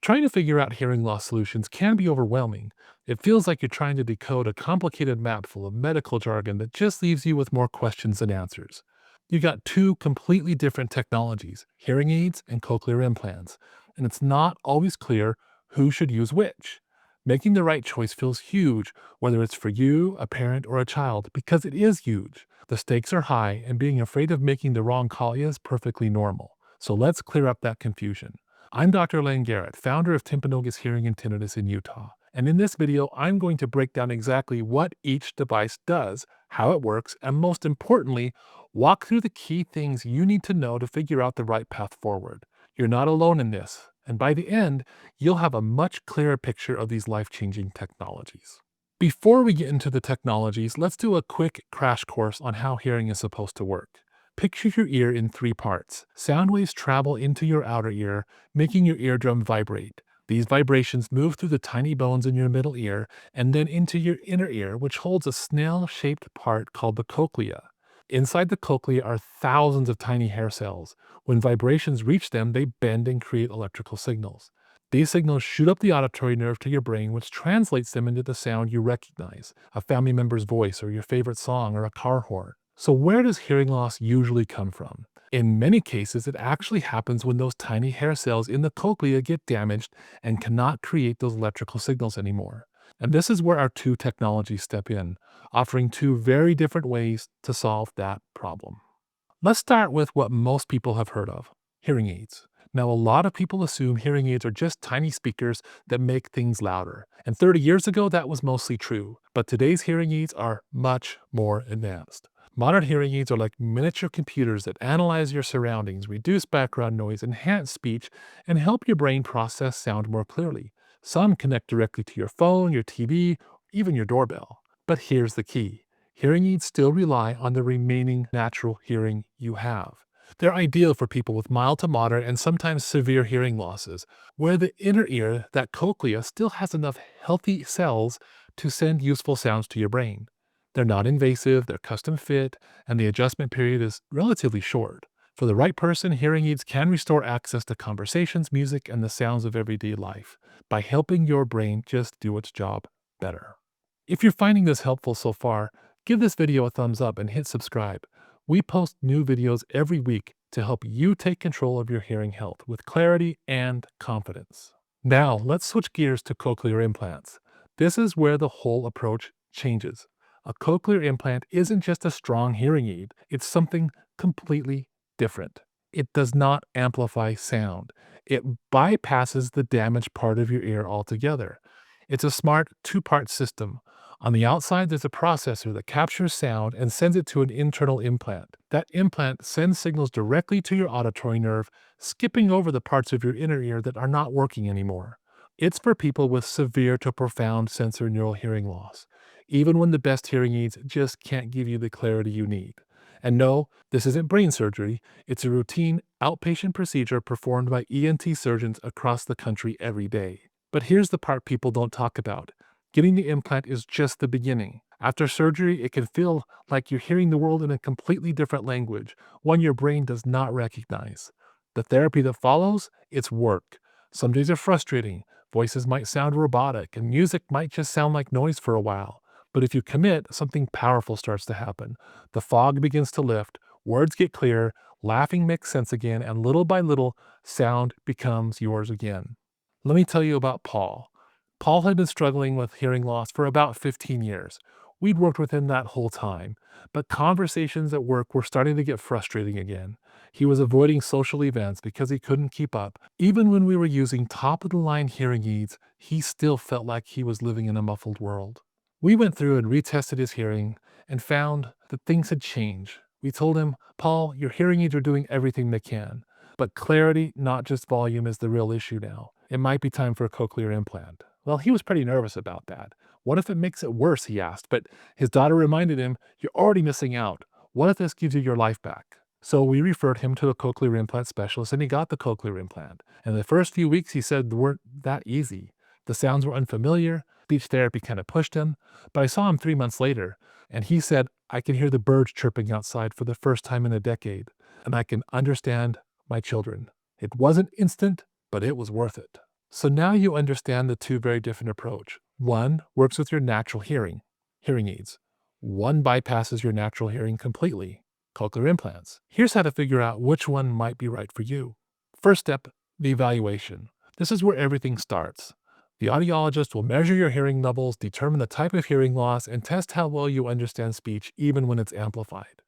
Trying to figure out hearing loss solutions can be overwhelming. It feels like you're trying to decode a complicated map full of medical jargon that just leaves you with more questions than answers. You got two completely different technologies, hearing aids and cochlear implants, and it's not always clear who should use which. Making the right choice feels huge, whether it's for you, a parent, or a child, because it is huge. The stakes are high, and being afraid of making the wrong call is perfectly normal. So let's clear up that confusion. I'm Dr. Layne Garrett, founder of Timpanogos Hearing Tinnitus in Utah. And in this video, I'm going to break down exactly what each device does, how it works, and most importantly, walk through the key things you need to know to figure out the right path forward. You're not alone in this, and by the end, you'll have a much clearer picture of these life-changing technologies. Before we get into the technologies, let's do a quick crash course on how hearing is supposed to work. Picture your ear in three parts. Sound waves travel into your outer ear, making your eardrum vibrate. These vibrations move through the tiny bones in your middle ear and then into your inner ear, which holds a snail-shaped part called the cochlea. Inside the cochlea are thousands of tiny hair cells. When vibrations reach them, they bend and create electrical signals. These signals shoot up the auditory nerve to your brain, which translates them into the sound you recognize, a family member's voice or your favorite song or a car horn. So where does hearing loss usually come from? In many cases, it actually happens when those tiny hair cells in the cochlea get damaged and cannot create those electrical signals anymore. And this is where our two technologies step in, offering two very different ways to solve that problem. Let's start with what most people have heard of, hearing aids. Now, a lot of people assume hearing aids are just tiny speakers that make things louder. And 30 years ago, that was mostly true. But today's hearing aids are much more advanced. Modern hearing aids are like miniature computers that analyze your surroundings, reduce background noise, enhance speech, and help your brain process sound more clearly. Some connect directly to your phone, your TV, even your doorbell. But here's the key. Hearing aids still rely on the remaining natural hearing you have. They're ideal for people with mild to moderate and sometimes severe hearing losses, where the inner ear, that cochlea, still has enough healthy cells to send useful sounds to your brain. They're not invasive, they're custom fit, and the adjustment period is relatively short. For the right person, hearing aids can restore access to conversations, music, and the sounds of everyday life by helping your brain just do its job better. If you're finding this helpful so far, give this video a thumbs up and hit subscribe. We post new videos every week to help you take control of your hearing health with clarity and confidence. Now, let's switch gears to cochlear implants. This is where the whole approach changes. A cochlear implant isn't just a strong hearing aid, it's something completely different. It does not amplify sound. It bypasses the damaged part of your ear altogether. It's a smart two-part system. On the outside, there's a processor that captures sound and sends it to an internal implant. That implant sends signals directly to your auditory nerve, skipping over the parts of your inner ear that are not working anymore. It's for people with severe to profound sensorineural hearing loss, even when the best hearing aids just can't give you the clarity you need. And no, this isn't brain surgery. It's a routine outpatient procedure performed by ENT surgeons across the country every day. But here's the part people don't talk about. Getting the implant is just the beginning. After surgery, it can feel like you're hearing the world in a completely different language, one your brain does not recognize. The therapy that follows, it's work. Some days are frustrating. Voices might sound robotic, and music might just sound like noise for a while. But if you commit, something powerful starts to happen. The fog begins to lift, words get clear, laughing makes sense again, and little by little, sound becomes yours again. Let me tell you about Paul. Paul had been struggling with hearing loss for about 15 years. We'd worked with him that whole time, but conversations at work were starting to get frustrating again. He was avoiding social events because he couldn't keep up. Even when we were using top-of-the-line hearing aids, he still felt like he was living in a muffled world. We went through and retested his hearing and found that things had changed. We told him, Paul, your hearing aids are doing everything they can, but clarity, not just volume, is the real issue now. It might be time for a cochlear implant. Well, he was pretty nervous about that. What if it makes it worse, he asked, but his daughter reminded him, you're already missing out. What if this gives you your life back? So we referred him to a cochlear implant specialist and he got the cochlear implant. And the first few weeks he said they weren't that easy. The sounds were unfamiliar, speech therapy kind of pushed him, but I saw him 3 months later and he said, I can hear the birds chirping outside for the first time in a decade, and I can understand my children. It wasn't instant, but it was worth it. So now you understand the two very different approach. One works with your natural hearing aids. One bypasses your natural hearing completely, cochlear implants. Here's how to figure out which one might be right for you. First step, the evaluation. This is where everything starts. The audiologist will measure your hearing levels, determine the type of hearing loss, and test how well you understand speech even when it's amplified.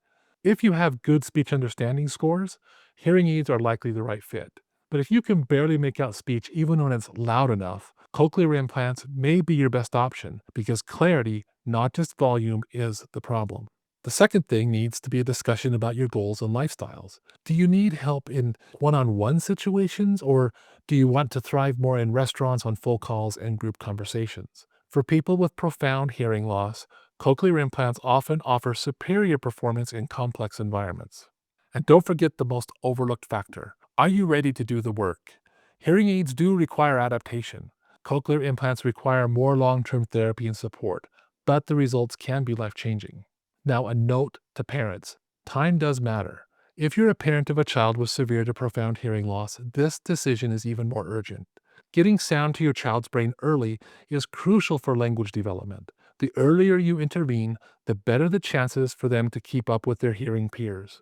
If you have good speech understanding scores, hearing aids are likely the right fit. But if you can barely make out speech even when it's loud enough, cochlear implants may be your best option because clarity, not just volume, is the problem. The second thing needs to be a discussion about your goals and lifestyles. Do you need help in one on one situations, or do you want to thrive more in restaurants, on full calls, and group conversations? For people with profound hearing loss, cochlear implants often offer superior performance in complex environments. And don't forget the most overlooked factor. Are you ready to do the work? Hearing aids do require adaptation. Cochlear implants require more long-term therapy and support, but the results can be life-changing. Now, a note to parents. Time does matter. If you're a parent of a child with severe to profound hearing loss, this decision is even more urgent. Getting sound to your child's brain early is crucial for language development. The earlier you intervene, the better the chances for them to keep up with their hearing peers.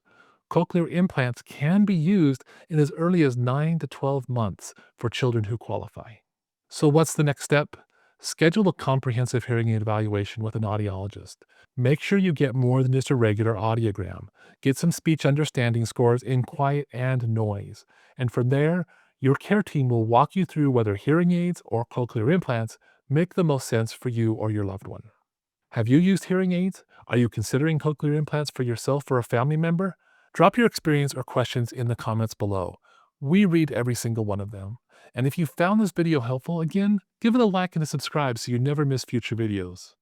Cochlear implants can be used in as early as 9 to 12 months for children who qualify. So, what's the next step? Schedule a comprehensive hearing aid evaluation with an audiologist. Make sure you get more than just a regular audiogram. Get some speech understanding scores in quiet and noise. And from there, your care team will walk you through whether hearing aids or cochlear implants make the most sense for you or your loved one. Have you used hearing aids? Are you considering cochlear implants for yourself or a family member? Drop your experience or questions in the comments below. We read every single one of them. And if you found this video helpful, again, give it a like and a subscribe so you never miss future videos.